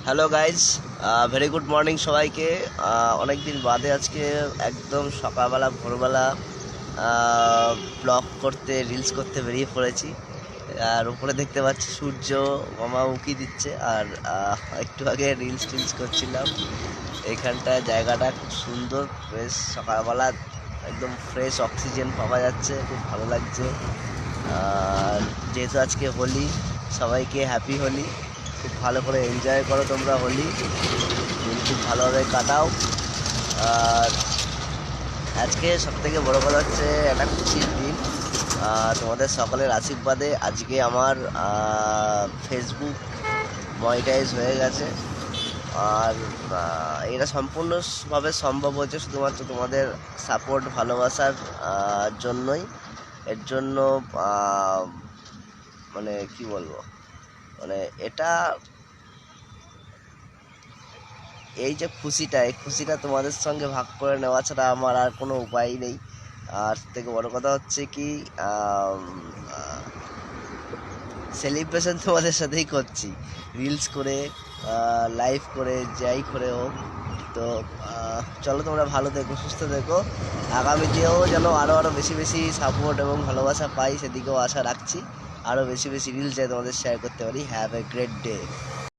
Hello guys, very good morning সবাইকে। অনেক দিন বাদে আজকে একদম সকালবেলা ভোরবেলা ব্লগ করতে রিলস করতে বেরিয়ে পড়েছি। আর উপরে দেখতে পাচ্ছি সূর্য মামা উঁকি দিচ্ছে। আর একটু আগে রিলস করছিলাম। এইখানটায় জায়গাটা খুব সুন্দর, বেশ সকালবেলা একদম ফ্রেশ অক্সিজেন পাওয়া যাচ্ছে, খুব ভালো লাগছে। আর যেহেতু আজকে হোলি, সবাইকে হ্যাপি হোলি। খুব ভালো করে এনজয় করো তোমরা হোলি, দিন খুব ভালোভাবে কাটাও। আর আজকে সবথেকে বড় কথা হচ্ছে একটা খুশির দিন। তোমাদের সকলের আশীর্বাদে আজকে আমার ফেসবুক মনিটাইজ হয়ে গেছে। আর এটা সম্পূর্ণভাবে সম্ভব হয়েছে শুধুমাত্র তোমাদের সাপোর্ট ভালোবাসার জন্যই। এর জন্য মানে কি বলবো, মানে এটা এই যে খুশিটা, এই খুশিটা তোমাদের সঙ্গে ভাগ করে নেওয়া ছাড়া আমার আর কোনো উপায় নেই। আর থেকে বড় কথা হচ্ছে কি, সেলিব্রেশন তোমাদের সাথেই করছি, রিলস করে লাইভ করে যাই করে হোক। তো চলো, তোমরা ভালো থেকো, সুস্থ থেকো। আগামীতেও যেন আরও বেশি বেশি সাপোর্ট এবং ভালোবাসা পাই, সেদিকেও আশা রাখছি। আরও বেশি বেশি রিলস যাতে তোমাদের শেয়ার করতে পারি। Have a great day.